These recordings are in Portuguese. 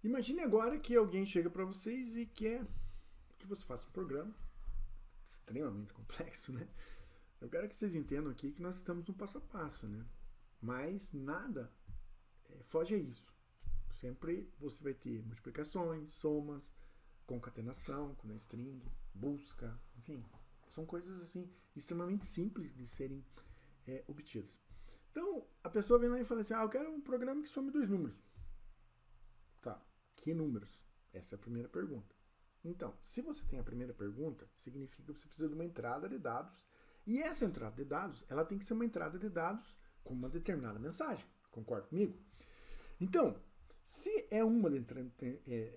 Imagine agora que alguém chega para vocês e quer que você faça um programa extremamente complexo, né? Eu quero que vocês entendam aqui que nós estamos no passo a passo, né? Mas nada foge a isso. Sempre você vai ter multiplicações, somas, concatenação com a string, busca, enfim. São coisas assim extremamente simples de serem obtidas. Então, a pessoa vem lá e fala assim, eu quero um programa que some dois números. Tá, que números? Essa é a primeira pergunta. Então, se você tem a primeira pergunta, significa que você precisa de uma entrada de dados. E essa entrada de dados, ela tem que ser uma entrada de dados com uma determinada mensagem. Concorda comigo? Então, se é uma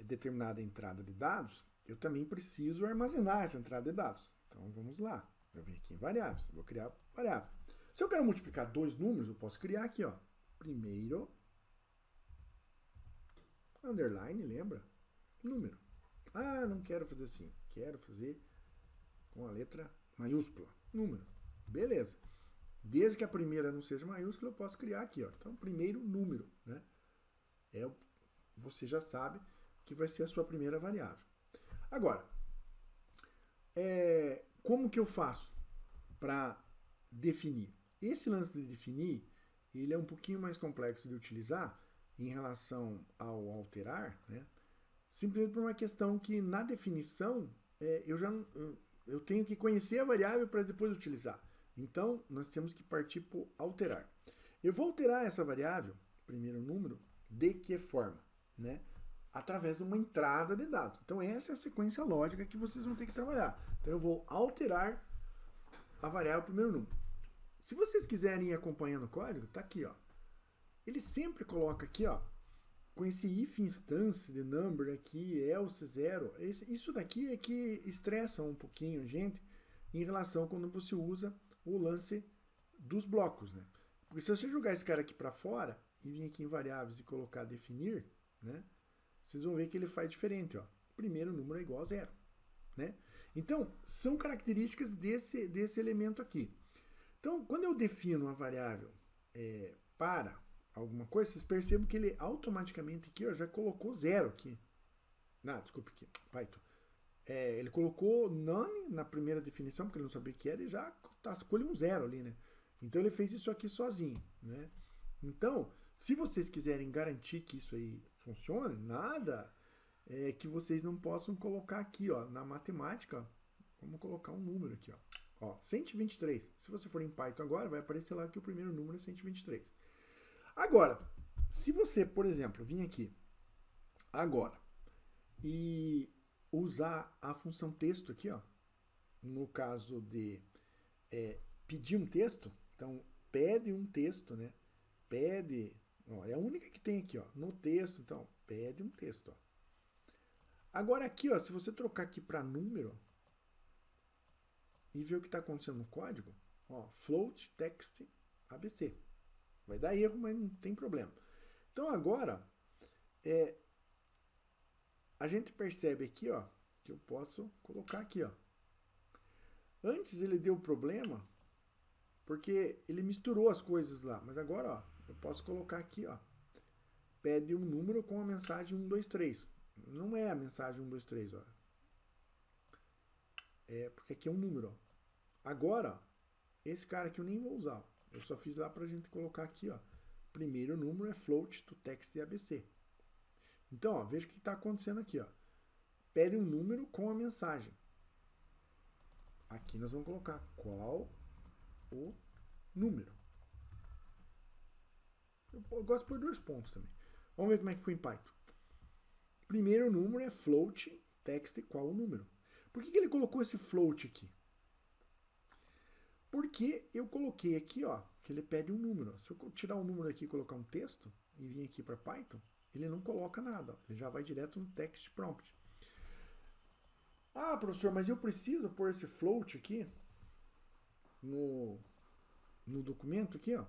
determinada entrada de dados, eu também preciso armazenar essa entrada de dados. Então, vamos lá. Eu venho aqui em variáveis, vou criar variável. Se eu quero multiplicar dois números, eu posso criar aqui, ó. Primeiro, underline, lembra? Número. Não quero fazer assim. Quero fazer com a letra maiúscula. Número. Beleza. Desde que a primeira não seja maiúscula, eu posso criar aqui, ó. Então, primeiro número, né? Você já sabe que vai ser a sua primeira variável. Agora, como que eu faço para definir? Esse lance de definir, ele é um pouquinho mais complexo de utilizar em relação ao alterar, né? Simplesmente por uma questão que na definição eu tenho que conhecer a variável para depois utilizar. Então, nós temos que partir para o alterar. Eu vou alterar essa variável, primeiro número, de que forma? Né? Através de uma entrada de dados. Então, essa é a sequência lógica que vocês vão ter que trabalhar. Então, eu vou alterar a variável primeiro número. Se vocês quiserem ir acompanhando o código, tá aqui, ó. Ele sempre coloca aqui, ó, com esse if instance de number aqui, else zero. Isso daqui é que estressa um pouquinho a gente em relação a quando você usa o lance dos blocos, né? Porque se você jogar esse cara aqui para fora e vir aqui em variáveis e colocar definir, né? Vocês vão ver que ele faz diferente, ó. Primeiro número é igual a zero, né? Então, são características desse elemento aqui. Então, quando eu defino uma variável para alguma coisa, vocês percebem que ele automaticamente aqui, ó, já colocou zero aqui. Desculpe aqui, Python. Ele colocou none na primeira definição, porque ele não sabia o que era, e já escolheu um zero ali, né? Então ele fez isso aqui sozinho, né? Então, se vocês quiserem garantir que isso aí funcione, nada que vocês não possam colocar aqui, ó, na matemática, ó, vamos colocar um número aqui, ó, 123. Se você for em Python agora, vai aparecer lá que o primeiro número é 123. Agora, se você, por exemplo, vir aqui agora e usar a função texto aqui, ó, no caso de pedir um texto, então pede um texto, né? Pede, ó, é a única que tem aqui, ó, no texto, então pede um texto, ó. Agora aqui, ó, se você trocar aqui para número e ver o que está acontecendo no código, ó, float text ABC. Vai dar erro, mas não tem problema. Então agora, a gente percebe aqui, ó, que eu posso colocar aqui, ó. Antes ele deu problema porque ele misturou as coisas lá, mas agora, ó, eu posso colocar aqui, ó. Pede um número com a mensagem 123. Não é a mensagem 123, ó. Porque aqui é um número, ó. Agora, ó, esse cara aqui eu nem vou usar, ó. Eu só fiz lá pra gente colocar aqui, ó. Primeiro número é float to text ABC. Então, ó, veja o que está acontecendo aqui, ó. Pede um número com a mensagem. Aqui nós vamos colocar qual o número. Eu gosto de pôr 2 pontos também. Vamos ver como é que ficou em Python. Primeiro número é float text qual o número. Por que ele colocou esse float aqui? Porque eu coloquei aqui, ó, que ele pede um número. Se eu tirar um número aqui e colocar um texto e vir aqui para Python, ele não coloca nada, ó. Ele já vai direto no text prompt. Professor, mas eu preciso pôr esse float aqui no documento aqui, ó.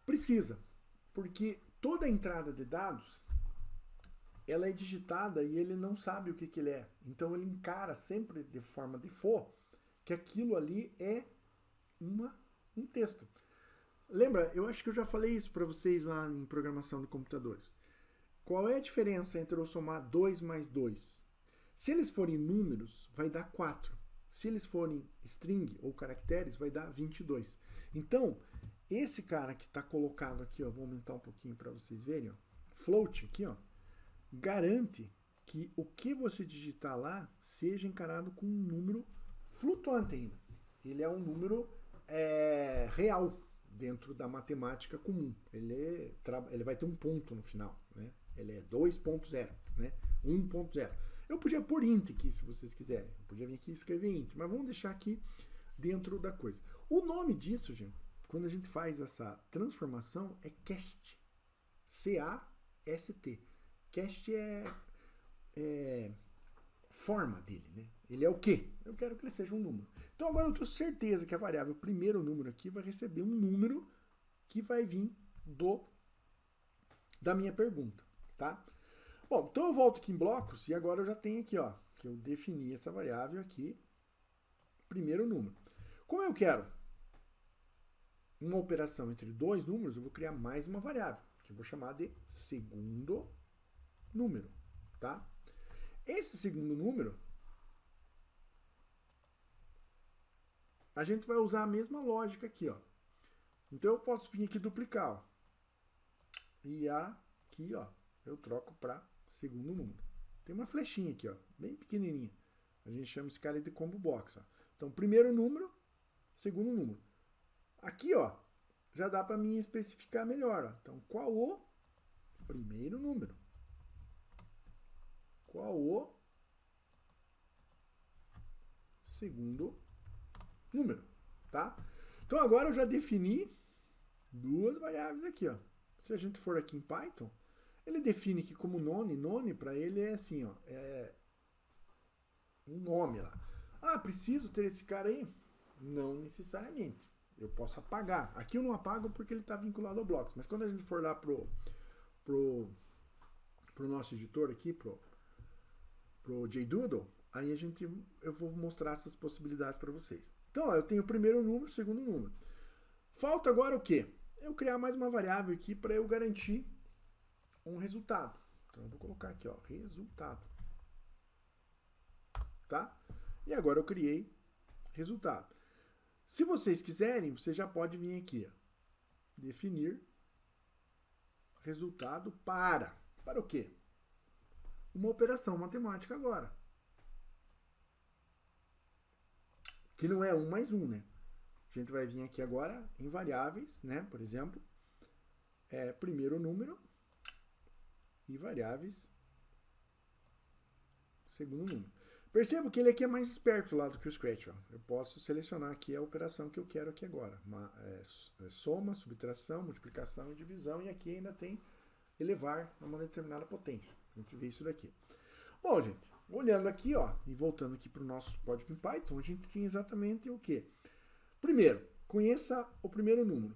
Precisa, porque toda entrada de dados ela é digitada e ele não sabe o que ele é. Então ele encara sempre de forma default que aquilo ali é um texto. Lembra, eu acho que eu já falei isso para vocês lá em programação de computadores. Qual é a diferença entre eu somar 2 mais 2? Se eles forem números, vai dar 4. Se eles forem string ou caracteres, vai dar 22. Então, esse cara que está colocado aqui, ó, vou aumentar um pouquinho para vocês verem, ó, float aqui, ó, garante que o que você digitar lá seja encarado como um número flutuante ainda. Ele é um número real dentro da matemática comum. Ele vai ter um ponto no final, né? Ele é 2.0, né? 1.0. Eu podia pôr int aqui, se vocês quiserem. Eu podia vir aqui e escrever int, mas vamos deixar aqui dentro da coisa. O nome disso, gente, quando a gente faz essa transformação, é cast. C-A-S-T. Cast é forma dele, né? Ele é o quê? Eu quero que ele seja um número. Então agora eu tenho certeza que a variável primeiro número aqui vai receber um número que vai vir da minha pergunta, tá? Bom, então eu volto aqui em blocos e agora eu já tenho aqui, ó, que eu defini essa variável aqui, primeiro número. Como eu quero uma operação entre dois números, eu vou criar mais uma variável, que eu vou chamar de segundo número, tá? Esse segundo número, a gente vai usar a mesma lógica aqui, ó. Então eu posso vir aqui duplicar, ó. E aqui, ó, eu troco para segundo número. Tem uma flechinha aqui, ó, bem pequenininha. A gente chama esse cara de combo box, ó. Então, primeiro número, segundo número. Aqui, ó, já dá para mim especificar melhor, ó. Então, qual o primeiro número? Qual o segundo número, tá? Então, agora eu já defini duas variáveis aqui, ó. Se a gente for aqui em Python, ele define que como none para ele é assim, ó, é um nome lá. Ah, preciso ter esse cara aí? Não necessariamente. Eu posso apagar. Aqui eu não apago porque ele está vinculado ao blocos, mas quando a gente for lá pro nosso editor aqui, pro JDoodle, aí eu vou mostrar essas possibilidades para vocês. Então, ó, eu tenho o primeiro número, o segundo número. Falta agora o quê? Eu criar mais uma variável aqui para eu garantir um resultado. Então, eu vou colocar aqui, ó, resultado. Tá? E agora eu criei resultado. Se vocês quiserem, você já pode vir aqui, ó, definir resultado para o quê? Uma operação matemática agora. Que não é 1 mais 1, né? A gente vai vir aqui agora em variáveis, né? Por exemplo, primeiro número e variáveis segundo número. Percebo que ele aqui é mais esperto lá do que o Scratch. Ó. Eu posso selecionar aqui a operação que eu quero aqui agora. Soma, subtração, multiplicação e divisão. E aqui ainda tem elevar a uma determinada potência. A gente vê isso daqui. Bom, gente, olhando aqui, ó, e voltando aqui para o nosso código em Python, a gente tem exatamente o quê? Primeiro, conheça o primeiro número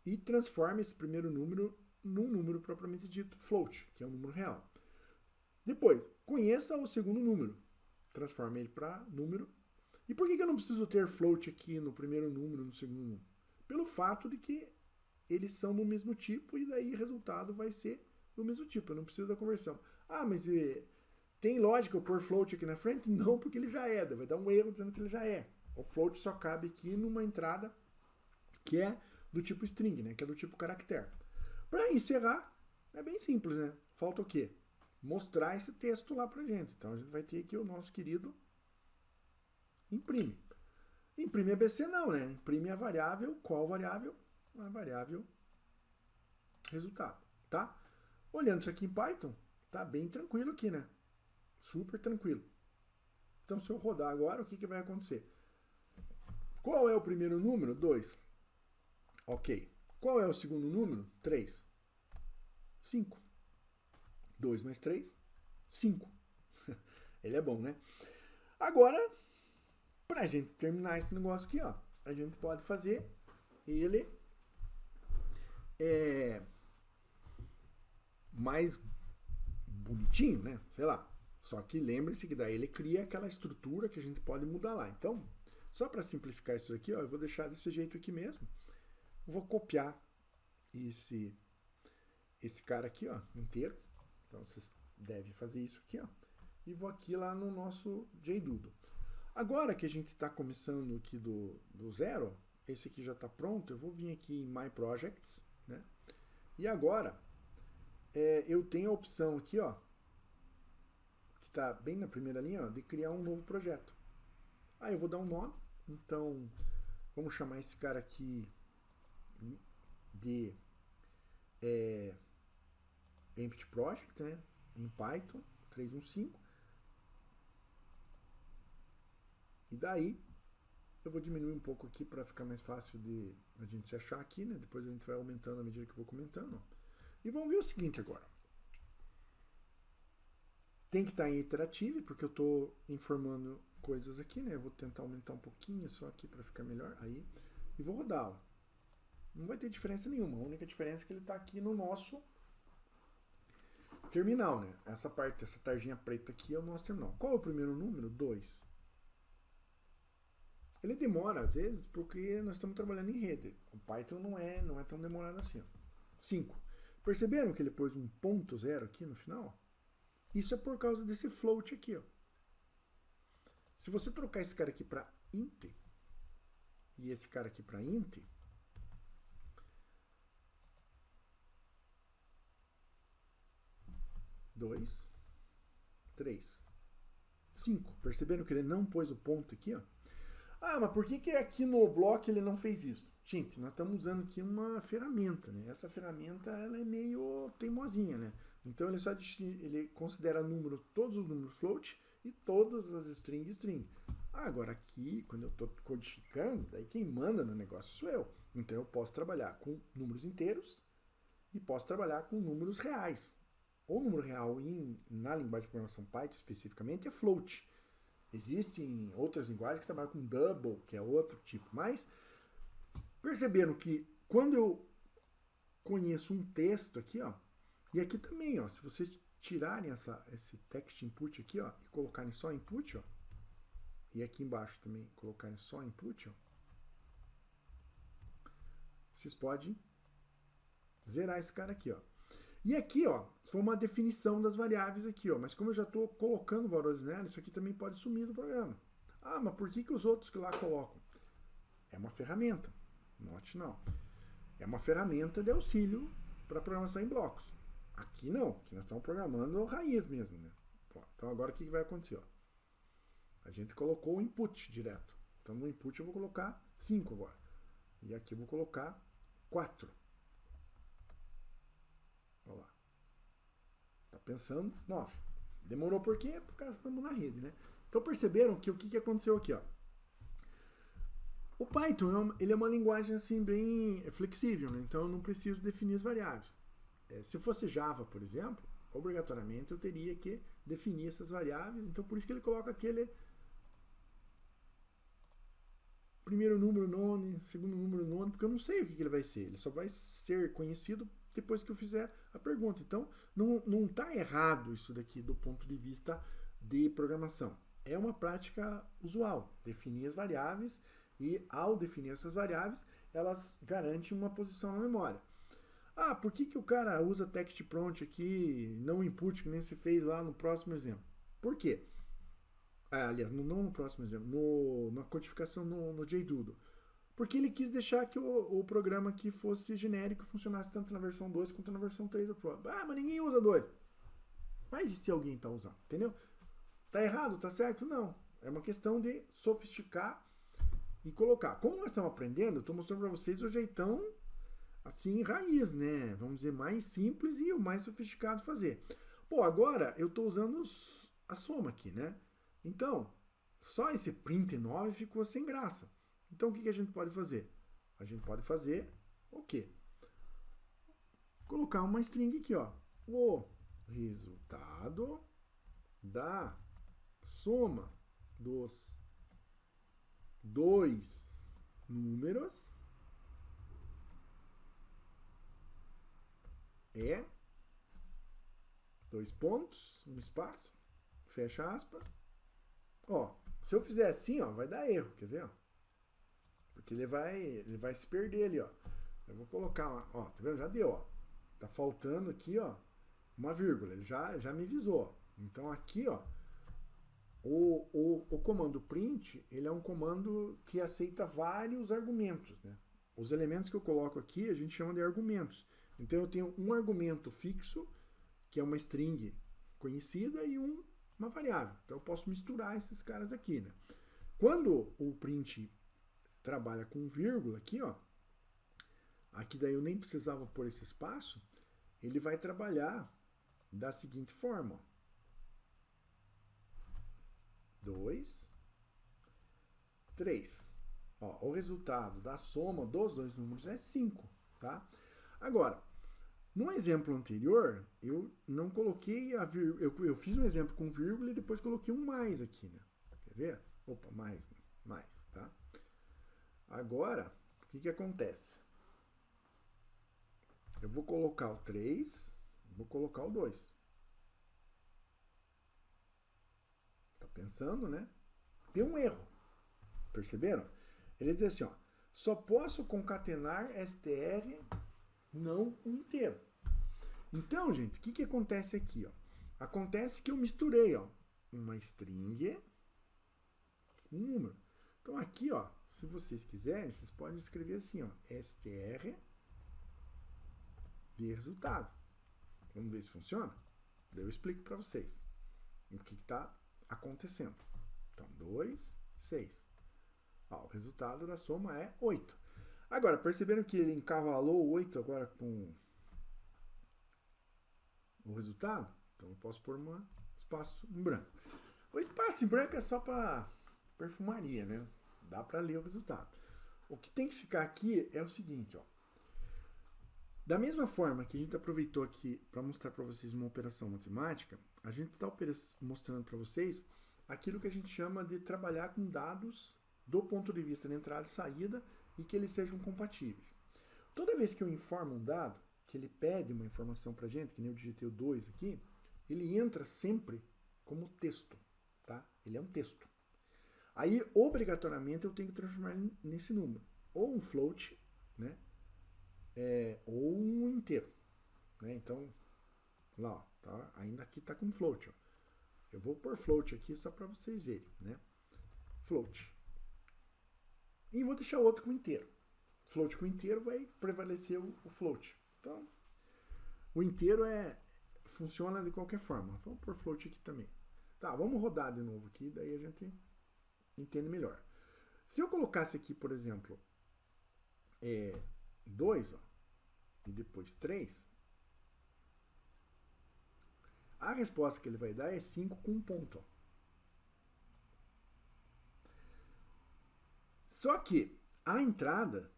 e transforme esse primeiro número num número propriamente dito float, que é um número real. Depois, conheça o segundo número, transforme ele para número. E por que eu não preciso ter float aqui no primeiro número e no segundo número? Pelo fato de que eles são do mesmo tipo e daí o resultado vai ser do mesmo tipo, eu não preciso da conversão. Ah, mas tem lógica eu pôr float aqui na frente? Não, porque ele já é, vai dar um erro dizendo que ele já é. O float só cabe aqui numa entrada que é do tipo string, né? Que é do tipo caractere. Para encerrar, é bem simples, né? Falta o quê? Mostrar esse texto lá pra gente. Então a gente vai ter aqui o nosso querido imprime. Imprime ABC não, né? Imprime a variável, qual variável? A variável resultado, tá? Olhando isso aqui em Python, tá bem tranquilo aqui, né? Super tranquilo. Então se eu rodar agora, o que vai acontecer? Qual é o primeiro número? 2. Ok. Qual é o segundo número? 3. 5. 2 mais 3, 5. Ele é bom, né? Agora, pra gente terminar esse negócio aqui, ó, a gente pode fazer ele mais bonitinho, né? Sei lá. Só que lembre-se que daí ele cria aquela estrutura que a gente pode mudar lá. Então, só para simplificar isso aqui, ó, eu vou deixar desse jeito aqui mesmo. Eu vou copiar esse cara aqui, ó, inteiro. Então vocês devem fazer isso aqui, ó. E vou aqui lá no nosso JDoodle. Agora que a gente está começando aqui do zero, esse aqui já está pronto, eu vou vir aqui em My Projects, né? E agora eu tenho a opção aqui, ó, que está bem na primeira linha, ó, de criar um novo projeto. Aí eu vou dar um nome, então vamos chamar esse cara aqui de Empty Project, né? Em Python 315. E daí eu vou diminuir um pouco aqui para ficar mais fácil de a gente se achar aqui, né? Depois a gente vai aumentando à medida que eu vou comentando. Ó. E vamos ver o seguinte agora. Tem que estar em iterative, porque eu estou informando coisas aqui, né? Eu vou tentar aumentar um pouquinho só aqui para ficar melhor. Aí. E vou rodar. Ó. Não vai ter diferença nenhuma. A única diferença é que ele está aqui no nosso terminal, né? Essa parte, essa tarjinha preta aqui é o nosso terminal. Qual é o primeiro número? 2. Ele demora, às vezes, porque nós estamos trabalhando em rede. O Python não é tão demorado assim. 5. Perceberam que ele pôs um ponto zero aqui no final? Isso é por causa desse float aqui. Ó. Se você trocar esse cara aqui para int e esse cara aqui para int, dois, 3, 5. Perceberam que ele não pôs o ponto aqui? Ó? Ah, mas por que aqui no bloco ele não fez isso? Gente, nós estamos usando aqui uma ferramenta, né? Essa ferramenta ela é meio teimosinha, né? Então ele considera todos os números float e todas as string string. Agora aqui, quando eu estou codificando, daí quem manda no negócio sou eu. Então eu posso trabalhar com números inteiros e posso trabalhar com números reais. O número real na linguagem de programação Python especificamente é float. Existem outras linguagens que trabalham com double, que é outro tipo. Mas perceberam que quando eu conheço um texto aqui, ó, e aqui também, ó, se vocês tirarem esse text input aqui, ó, e colocarem só input, ó, e aqui embaixo também colocarem só input, ó, vocês podem zerar esse cara aqui, ó. E aqui, ó, foi uma definição das variáveis aqui, ó, mas como eu já estou colocando valores nela, isso aqui também pode sumir do programa. Ah, mas por que os outros que lá colocam? É uma ferramenta, note não. É uma ferramenta de auxílio para programação em blocos. Aqui não, aqui nós estamos programando raiz mesmo, né? Então agora o que vai acontecer, ó? A gente colocou o input direto. Então no input eu vou colocar 5 agora. E aqui eu vou colocar 4. Olha lá. Tá pensando 9. Demorou por quê? Por causa que estamos na rede, né? Então perceberam que o que aconteceu aqui, ó? O Python ele é uma linguagem assim bem flexível, né? Então eu não preciso definir as variáveis. Se fosse Java, por exemplo, obrigatoriamente eu teria que definir essas variáveis. Então por isso que ele coloca aquele primeiro número none, segundo número none, porque eu não sei o que ele vai ser. Ele só vai ser conhecido depois que eu fizer a pergunta. Então, não está errado isso daqui do ponto de vista de programação. É uma prática usual, definir as variáveis e, ao definir essas variáveis, elas garantem uma posição na memória. Ah, por que o cara usa text prompt aqui, não input, que nem se fez lá no próximo exemplo? Por quê? Aliás, não no próximo exemplo, na codificação no JDoodle. Porque ele quis deixar que o programa aqui fosse genérico e funcionasse tanto na versão 2 quanto na versão 3 do programa. Ah, mas ninguém usa 2. Mas e se alguém está usando? Entendeu? Tá errado? Tá certo? Não. É uma questão de sofisticar e colocar. Como nós estamos aprendendo, eu estou mostrando para vocês o jeitão assim, raiz, né? Vamos dizer, mais simples e o mais sofisticado fazer. Pô, agora eu estou usando a soma aqui, né? Então, só esse print 9 ficou sem graça. Então, o que a gente pode fazer? A gente pode fazer o quê? Colocar uma string aqui, ó. O resultado da soma dos dois números é 2 pontos, um espaço, fecha aspas. Ó, se eu fizer assim, ó, vai dar erro, quer ver? Ó? Porque ele vai se perder ali, ó. Eu vou colocar lá, ó, tá vendo? Já deu, ó. Tá faltando aqui, ó, uma vírgula, ele já me avisou. Então aqui, ó, o comando print, ele é um comando que aceita vários argumentos, né? Os elementos que eu coloco aqui, a gente chama de argumentos. Então eu tenho um argumento fixo, que é uma string conhecida, e uma variável. Então eu posso misturar esses caras aqui, né? Quando o print trabalha com vírgula aqui, ó, aqui daí eu nem precisava pôr esse espaço, ele vai trabalhar da seguinte forma, ó. 2, 3. Ó, o resultado da soma dos dois números é 5, tá? Agora, no exemplo anterior, eu não coloquei a vírgula, eu fiz um exemplo com vírgula e depois coloquei um mais aqui, né? Quer ver? Opa, mais, tá? Agora, o que acontece? Eu vou colocar o 3, vou colocar o 2. Tá pensando, né? Tem um erro. Perceberam? Ele diz assim, ó, só posso concatenar str não um inteiro. Então, gente, o que acontece aqui, ó? Acontece que eu misturei, ó, uma string com um número. Então aqui, ó, se vocês quiserem, vocês podem escrever assim, ó, str de resultado. Vamos ver se funciona? Daí eu explico para vocês o que está acontecendo. Então, 2, 6. Ó, o resultado da soma é 8. Agora, perceberam que ele encavalou o 8 agora com o resultado? Então eu posso pôr um espaço em branco. O espaço em branco é só para perfumaria, né? Dá para ler o resultado. O que tem que ficar aqui é o seguinte, ó. Da mesma forma que a gente aproveitou aqui para mostrar para vocês uma operação matemática, a gente está mostrando para vocês aquilo que a gente chama de trabalhar com dados do ponto de vista de entrada e saída e que eles sejam compatíveis. Toda vez que eu informo um dado, que ele pede uma informação para a gente, que nem eu digitei o 2 aqui, ele entra sempre como texto, tá? Ele é um texto. Aí, obrigatoriamente, eu tenho que transformar ele nesse número. Ou um float, né? Ou um inteiro, né? Então, lá, ó, tá? Ainda aqui está com float, ó. Eu vou pôr float aqui só para vocês verem, né? Float. E vou deixar o outro com inteiro. Float com inteiro vai prevalecer o float. Então, o inteiro funciona de qualquer forma. Vamos pôr float aqui também. Tá, vamos rodar de novo aqui, daí a gente entende melhor. Se eu colocasse aqui, por exemplo, 2, ó, e depois 3, a resposta que ele vai dar é 5 com um ponto, ó. Só que a entrada,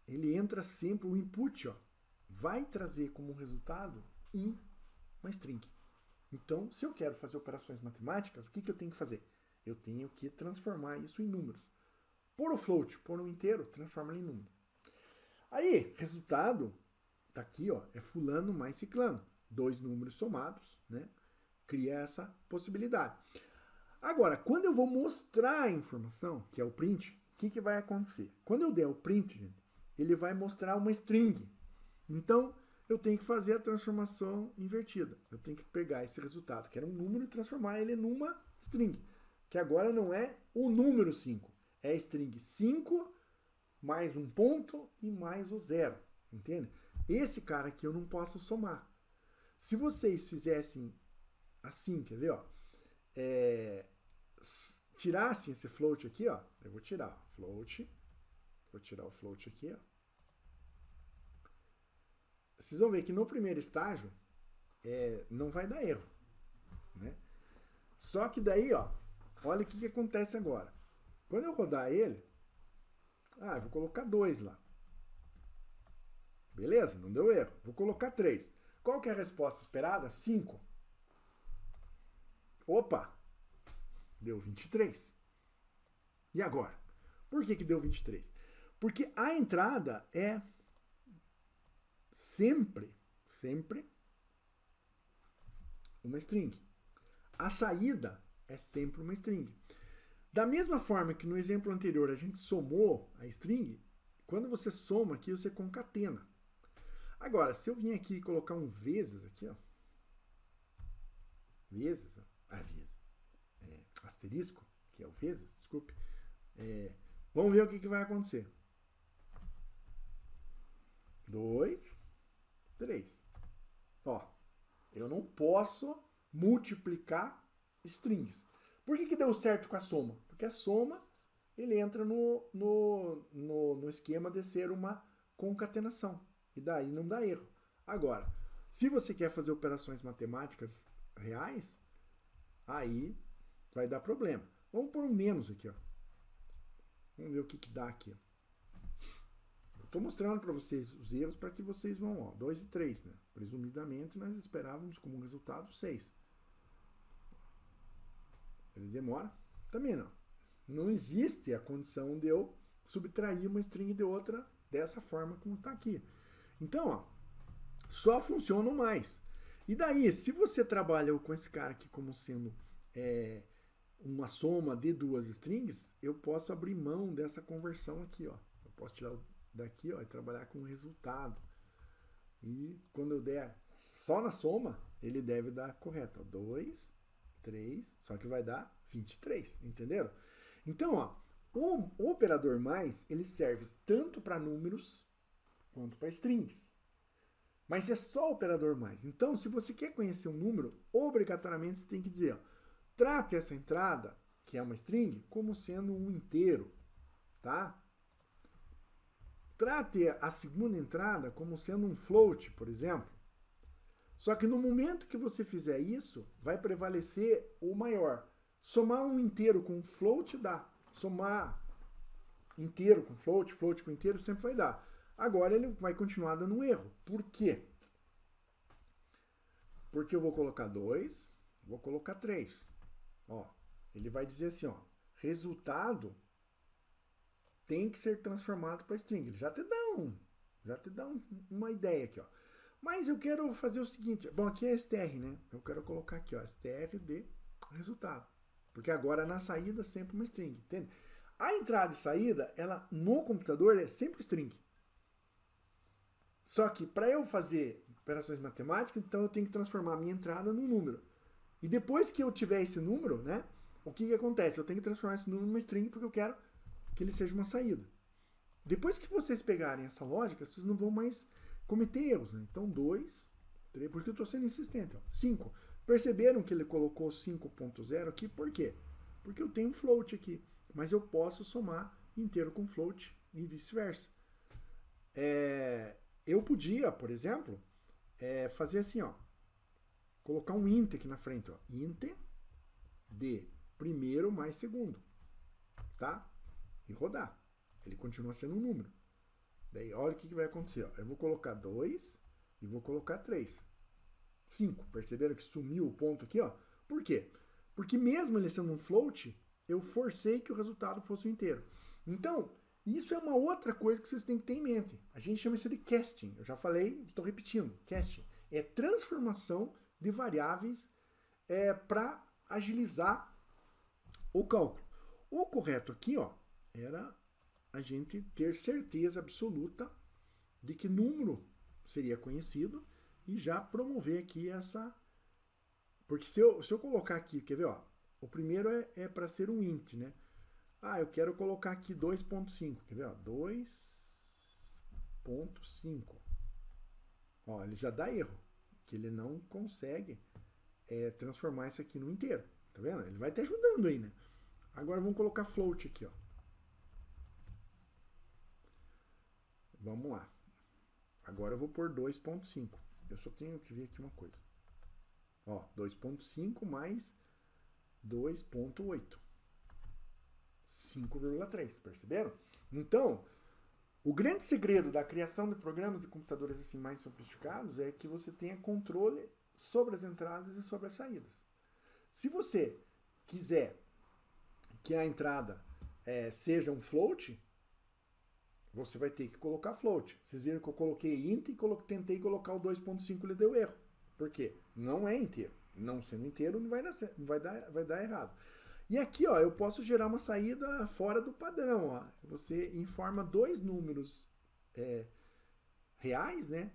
ele entra sempre, o input, ó, vai trazer como resultado uma string. Então, se eu quero fazer operações matemáticas, o que eu tenho que fazer? Eu tenho que transformar isso em números. Por o float, por um inteiro, transforma ele em número. Aí, resultado, tá aqui, ó, é fulano mais ciclano. 2 números somados, né? Cria essa possibilidade. Agora, quando eu vou mostrar a informação, que é o print, o que vai acontecer? Quando eu der o print, gente, ele vai mostrar uma string. Então, eu tenho que fazer a transformação invertida. Eu tenho que pegar esse resultado, que era um número, e transformar ele numa string. Que agora não é o número 5. É a string 5 mais um ponto e mais o 0. Entende? Esse cara aqui eu não posso somar. Se vocês fizessem assim, quer ver? Ó, tirassem esse float aqui, ó, eu vou tirar float, vou tirar o float aqui, ó. Vocês vão ver que no primeiro estágio não vai dar erro, né? Só que daí, ó, olha o que acontece agora. Quando eu rodar ele, eu vou colocar 2 lá. Beleza? Não deu erro. Vou colocar 3. Qual que é a resposta esperada? 5. Opa! Deu 23. E agora? Por que deu 23? Porque a entrada é sempre uma string. A saída é sempre uma string. Da mesma forma que no exemplo anterior a gente somou a string, quando você soma aqui, você concatena. Agora, se eu vim aqui e colocar um vezes aqui, ó, vezes, asterisco, que é o vezes, desculpe, vamos ver o que vai acontecer. 2, 3. Ó, eu não posso multiplicar strings. Por que deu certo com a soma? Porque a soma, ele entra no esquema de ser uma concatenação. E daí não dá erro. Agora, se você quer fazer operações matemáticas reais, aí vai dar problema. Vamos pôr um menos aqui, ó. Vamos ver o que dá aqui, ó. Estou mostrando para vocês os erros para que vocês vão, ó, 2 e 3, né? Presumidamente, nós esperávamos como resultado 6. Ele demora? Também não. Não existe a condição de eu subtrair uma string de outra dessa forma como está aqui. Então, ó, só funciona o mais. E daí, se você trabalha com esse cara aqui como sendo uma soma de duas strings, eu posso abrir mão dessa conversão aqui, ó. Eu posso tirar daqui, ó, e trabalhar com o resultado. E quando eu der só na soma, ele deve dar correto, ó, 2, 3, só que vai dar 23, entenderam? Então, ó, o operador mais, ele serve tanto para números quanto para strings. Mas é só o operador mais. Então, se você quer conhecer um número, obrigatoriamente você tem que dizer, ó, trate essa entrada, que é uma string, como sendo um inteiro, tá? Trate a segunda entrada como sendo um float, por exemplo. Só que no momento que você fizer isso, vai prevalecer o maior. Somar um inteiro com float dá. Somar inteiro com float, float com inteiro sempre vai dar. Agora ele vai continuar dando um erro. Por quê? Porque eu vou colocar 2, vou colocar 3. Ó, ele vai dizer assim, ó, resultado tem que ser transformado para string. Ele já te dá uma ideia aqui, ó. Mas eu quero fazer o seguinte, bom, aqui é str, né? Eu quero colocar aqui, ó, str de resultado. Porque agora na saída sempre uma string, entende? A entrada e saída, ela no computador é sempre string. Só que para eu fazer operações matemáticas, então eu tenho que transformar a minha entrada num número. E depois que eu tiver esse número, né? O que acontece? Eu tenho que transformar esse número numa string porque eu quero que ele seja uma saída. Depois que vocês pegarem essa lógica, vocês não vão mais cometer erros, né? Então 2, 3, porque eu estou sendo insistente, ó. 5. Perceberam que ele colocou 5.0 aqui? Por quê? Porque eu tenho um float aqui, mas eu posso somar inteiro com float e vice-versa. Eu podia, por exemplo, fazer assim, ó, colocar um int aqui na frente, ó, int de primeiro mais segundo, tá? E rodar. Ele continua sendo um número. Daí, olha o que vai acontecer, ó. Eu vou colocar 2 e vou colocar 3. 5. Perceberam que sumiu o ponto aqui, ó? Por quê? Porque mesmo ele sendo um float, eu forcei que o resultado fosse um inteiro. Então, isso é uma outra coisa que vocês têm que ter em mente. A gente chama isso de casting. Eu já falei, estou repetindo. Casting é transformação de variáveis para agilizar o cálculo. O correto aqui, ó, era a gente ter certeza absoluta de que número seria conhecido e já promover aqui essa... Porque se eu colocar aqui, quer ver, ó, o primeiro é para ser um int, né? Ah, eu quero colocar aqui 2.5, quer ver, ó, 2.5. Ó, ele já dá erro, que ele não consegue transformar isso aqui no inteiro, tá vendo? Ele vai te ajudando aí, né? Agora vamos colocar float aqui, ó. Vamos lá. Agora eu vou pôr 2.5. Eu só tenho que ver aqui uma coisa. Ó, 2.5 mais 2.8. 5,3, perceberam? Então, o grande segredo da criação de programas de computadores assim mais sofisticados é que você tenha controle sobre as entradas e sobre as saídas. Se você quiser que a entrada seja um float, você vai ter que colocar float. Vocês viram que eu coloquei int e tentei colocar o 2.5 e ele deu erro. Por quê? Não é inteiro. Não sendo inteiro, não vai dar errado. E aqui, ó, eu posso gerar uma saída fora do padrão. Ó. Você informa dois números reais, né?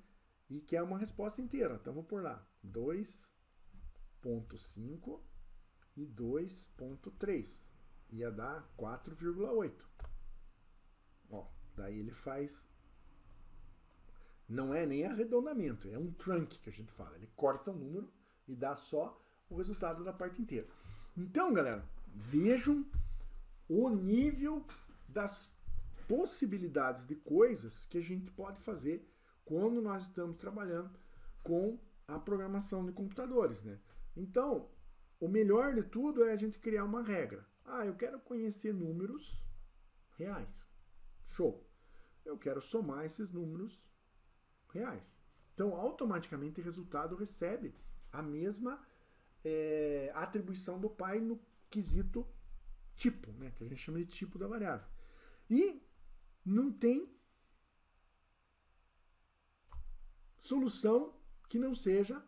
E quer uma resposta inteira. Então, vou pôr lá. 2, 2.5 e 2.3. Ia dar 4,8. Ó, daí ele faz... Não é nem arredondamento, é um trunk que a gente fala. Ele corta um número e dá só o resultado da parte inteira. Então, galera, vejam o nível das possibilidades de coisas que a gente pode fazer quando nós estamos trabalhando com a programação de computadores, né? Então, o melhor de tudo é a gente criar uma regra. Ah, eu quero conhecer números reais. Show. Eu quero somar esses números reais. Então, automaticamente, o resultado recebe a mesma atribuição do pai no quesito tipo, né? Que a gente chama de tipo da variável. E não tem solução que não seja,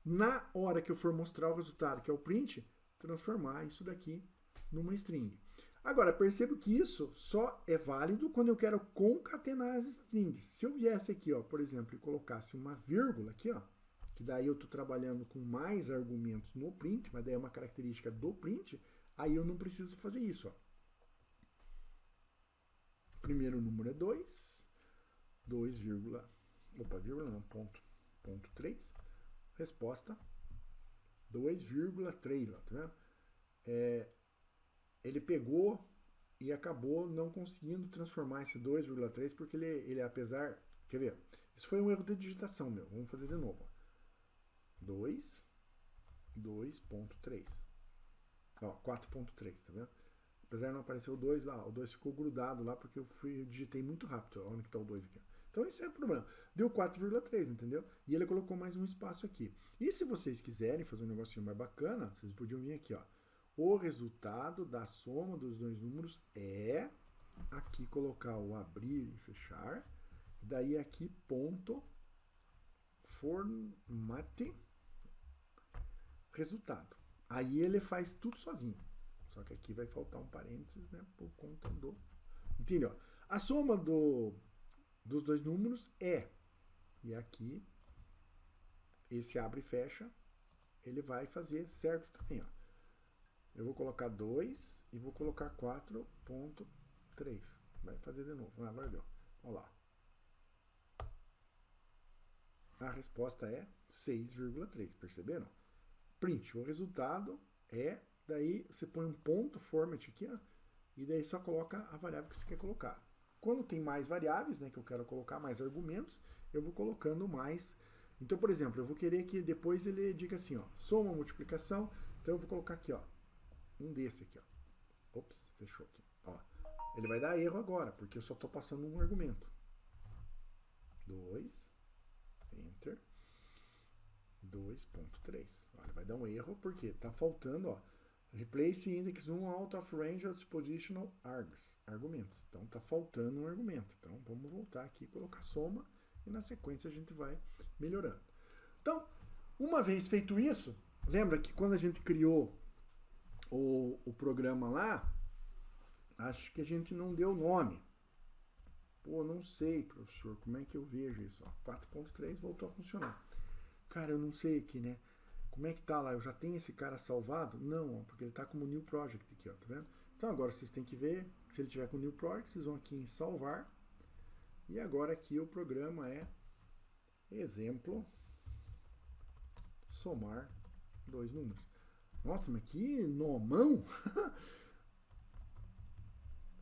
na hora que eu for mostrar o resultado, que é o print, transformar isso daqui numa string. Agora, percebo que isso só é válido quando eu quero concatenar as strings. Se eu viesse aqui, ó, por exemplo, e colocasse uma vírgula aqui, ó, que daí eu estou trabalhando com mais argumentos no print, mas daí é uma característica do print, aí eu não preciso fazer isso, ó. Primeiro número é 2, ponto 3, resposta 2,3, ó, tá vendo? Ele pegou e acabou não conseguindo transformar esse 2,3 porque ele apesar... Quer ver? Isso foi um erro de digitação meu. Vamos fazer de novo. 2.3. Ó, 4.3, tá vendo? Apesar de não aparecer o 2 lá, o 2 ficou grudado lá porque eu digitei muito rápido. Onde que tá o 2 aqui? Então esse é o problema. Deu 4,3, entendeu? E ele colocou mais um espaço aqui. E se vocês quiserem fazer um negocinho mais bacana, vocês podiam vir aqui, ó. O resultado da soma dos dois números é... Aqui colocar o abrir e fechar. E daí aqui ponto formate resultado. Aí ele faz tudo sozinho. Só que aqui vai faltar um parênteses, né? Por conta do... Entendeu? A soma dos dois números é... E aqui, esse abre e fecha, ele vai fazer certo também, ó. Eu vou colocar 2 e vou colocar 4.3. Vai fazer de novo. Ah, agora deu. Olha lá. A resposta é 6,3. Perceberam? Print. O resultado é... Daí você põe um ponto format aqui, ó, e daí só coloca a variável que você quer colocar. Quando tem mais variáveis, né, que eu quero colocar mais argumentos, eu vou colocando mais. Então, por exemplo, eu vou querer que depois ele diga assim, ó, soma, multiplicação. Então eu vou colocar aqui, ó, um desse aqui, ó. Ops, fechou aqui. Ó, ele vai dar erro agora, porque eu só estou passando um argumento. 2, enter, 2.3. Olha, vai dar um erro porque tá faltando, ó, replace index 1 out of range of positional argumentos. Então tá faltando um argumento. Então vamos voltar aqui e colocar soma e na sequência a gente vai melhorando. Então, uma vez feito isso, lembra que quando a gente criou o programa lá, acho que a gente não deu nome. Pô, não sei, professor, como é que eu vejo isso? 4.3 voltou a funcionar. Cara, eu não sei aqui, né? Como é que tá lá? Eu já tenho esse cara salvado? Não, ó, porque ele tá como new project aqui, ó, tá vendo? Então agora vocês têm que ver, se ele tiver com new project, vocês vão aqui em salvar. E agora aqui o programa é exemplo somar dois números. Nossa, mas que nomão!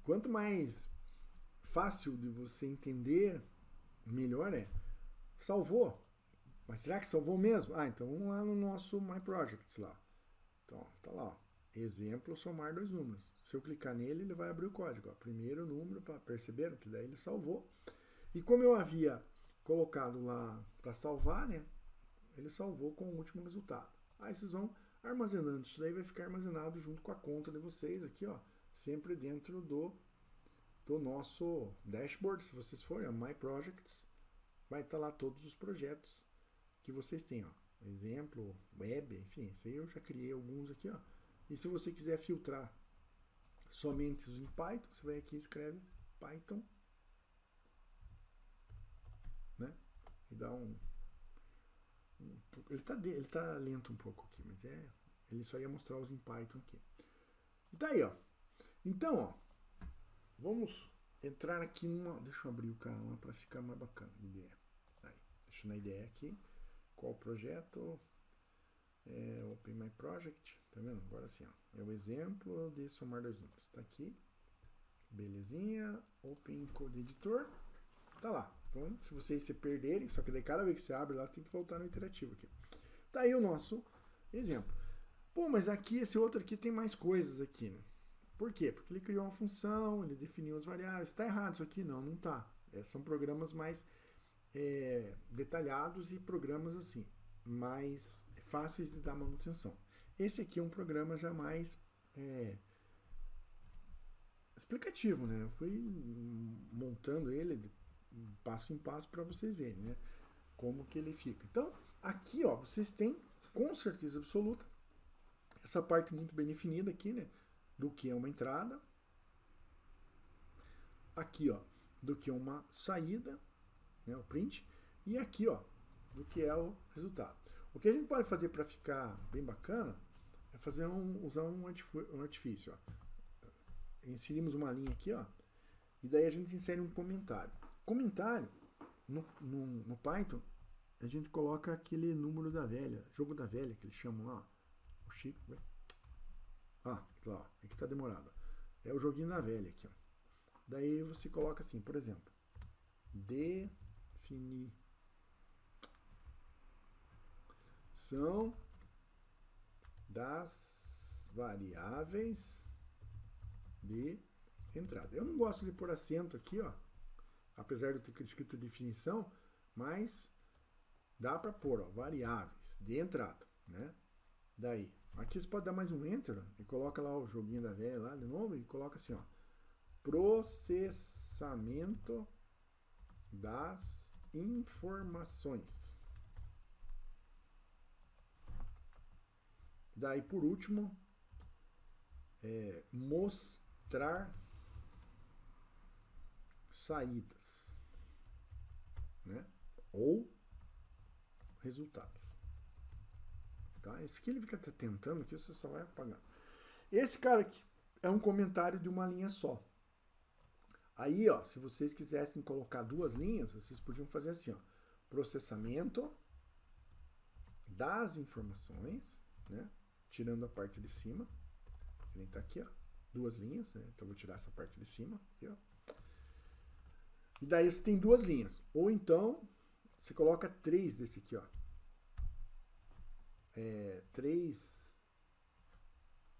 Quanto mais fácil de você entender, melhor é. Salvou. Mas será que salvou mesmo? Ah, então vamos lá no nosso My Projects lá. Então, ó, tá lá, ó. Exemplo, somar dois números. Se eu clicar nele, ele vai abrir o código. Ó. Primeiro número, perceberam que daí ele salvou. E como eu havia colocado lá para salvar, né? Ele salvou com o último resultado. Aí vocês vão armazenando. Isso daí vai ficar armazenado junto com a conta de vocês aqui, ó. Sempre dentro do nosso dashboard. Se vocês forem a My Projects, vai estar lá todos os projetos que vocês têm, ó. Exemplo, web, enfim, isso aí eu já criei alguns aqui, ó. E se você quiser filtrar somente os em Python, você vai aqui e escreve Python, né? E dá um ele tá lento um pouco aqui, mas ele só ia mostrar os em Python aqui. E tá aí, ó. Então, ó, vamos entrar aqui numa... Deixa eu abrir o canal para ficar mais bacana. IDE. Aí, deixa na IDE aqui. Qual o projeto? Open My Project. Tá vendo? Agora sim, ó. É o exemplo de somar dois números. Tá aqui. Belezinha. Open Code Editor. Tá lá. Então, se vocês se perderem, só que daí cada vez que você abre lá, você tem que voltar no interativo aqui. Tá aí o nosso exemplo. Pô, mas aqui, esse outro aqui tem mais coisas aqui, né? Por quê? Porque ele criou uma função, ele definiu as variáveis. Tá errado isso aqui? Não, não tá. São programas mais detalhados e programas assim, mais fáceis de dar manutenção. Esse aqui é um programa já mais explicativo, né? Eu fui montando ele passo em passo para vocês verem, né? Como que ele fica. Então, aqui, ó, vocês têm com certeza absoluta essa parte muito bem definida aqui, né? Do que é uma entrada. Aqui, ó, do que é uma saída, né? O print. E aqui, ó, do que é o resultado. O que a gente pode fazer para ficar bem bacana é usar um artifício, ó. Inserimos uma linha aqui, ó. E daí a gente insere um comentário. Comentário, no Python, a gente coloca aquele número da velha, jogo da velha, que eles chamam lá. O Chico, né? Lá, aqui tá demorado. É o joguinho da velha aqui, ó. Daí você coloca assim, por exemplo, definição das variáveis de entrada. Eu não gosto de pôr acento aqui, ó. Apesar de eu ter escrito definição, mas dá para pôr, ó, variáveis de entrada, né? Daí, aqui você pode dar mais um enter, ó, e coloca lá o joguinho da velha lá de novo e coloca assim, ó, processamento das informações. Daí, por último, mostrar saídas, né? Ou resultados. Tá? Esse aqui ele fica tentando aqui, você só vai apagando. Esse cara aqui é um comentário de uma linha só. Aí, ó, se vocês quisessem colocar duas linhas, vocês podiam fazer assim, ó, processamento das informações, né? Tirando a parte de cima, que nem tá aqui, ó, duas linhas, né? Então eu vou tirar essa parte de cima, aqui, ó. E daí você tem duas linhas. Ou então, você coloca três desse aqui, ó. Três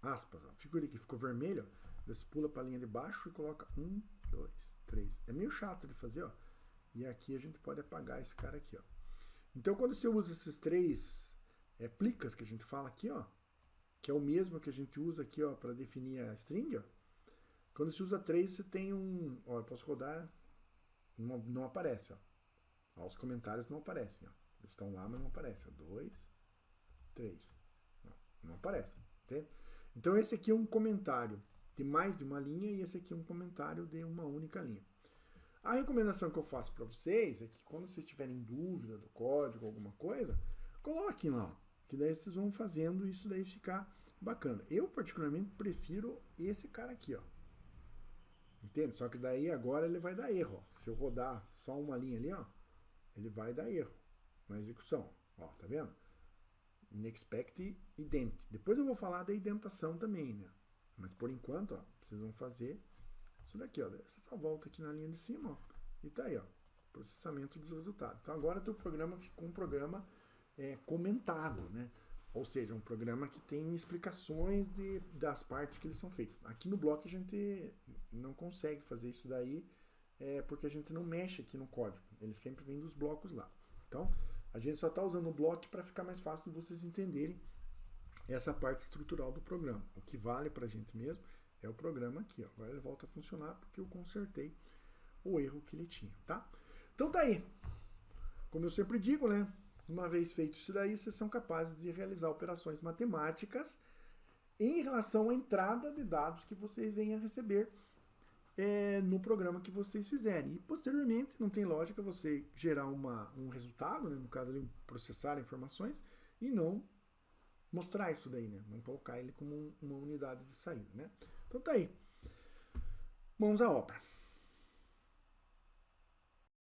aspas, ó. Figura aqui, ficou vermelho, ó. Você pula para a linha de baixo e coloca 1, 2, 3. É meio chato de fazer, ó. E aqui a gente pode apagar esse cara aqui, ó. Então, quando você usa esses três plicas que a gente fala aqui, ó, que é o mesmo que a gente usa aqui, ó, para definir a string, ó. Quando você usa três, você tem um... Ó, eu posso rodar... Não aparece, ó. Ó. Os comentários não aparecem, ó. Eles estão lá, mas não aparecem. 2, 3. Não aparece, entende? Então, esse aqui é um comentário de mais de uma linha e esse aqui é um comentário de uma única linha. A recomendação que eu faço para vocês é que quando vocês tiverem dúvida do código, alguma coisa, coloquem lá, ó, que daí vocês vão fazendo isso daí ficar bacana. Eu, particularmente, prefiro esse cara aqui, ó. Entende? Só que daí agora ele vai dar erro, ó. Se eu rodar só uma linha ali, ó, ele vai dar erro na execução. Ó, tá vendo? Inexpect ident. Depois eu vou falar da indentação também, né? Mas por enquanto, ó, vocês vão fazer isso daqui, ó. Você só volta aqui na linha de cima, ó. E tá aí, ó. Processamento dos resultados. Então agora teu programa ficou um programa comentado, né? Ou seja, um programa que tem explicações das partes que eles são feitos. Aqui no bloco a gente não consegue fazer isso daí, porque a gente não mexe aqui no código. Ele sempre vem dos blocos lá. Então, a gente só está usando o bloco para ficar mais fácil de vocês entenderem essa parte estrutural do programa. O que vale para a gente mesmo é o programa aqui, ó. Agora ele volta a funcionar porque eu consertei o erro que ele tinha, tá? Então tá aí. Como eu sempre digo, né? Uma vez feito isso daí, vocês são capazes de realizar operações matemáticas em relação à entrada de dados que vocês venham a receber no programa que vocês fizerem. E posteriormente, não tem lógica você gerar um resultado, né? No caso ali, processar informações, e não mostrar isso daí, né? Não colocar ele como uma unidade de saída, né? Então tá aí. Mãos à obra.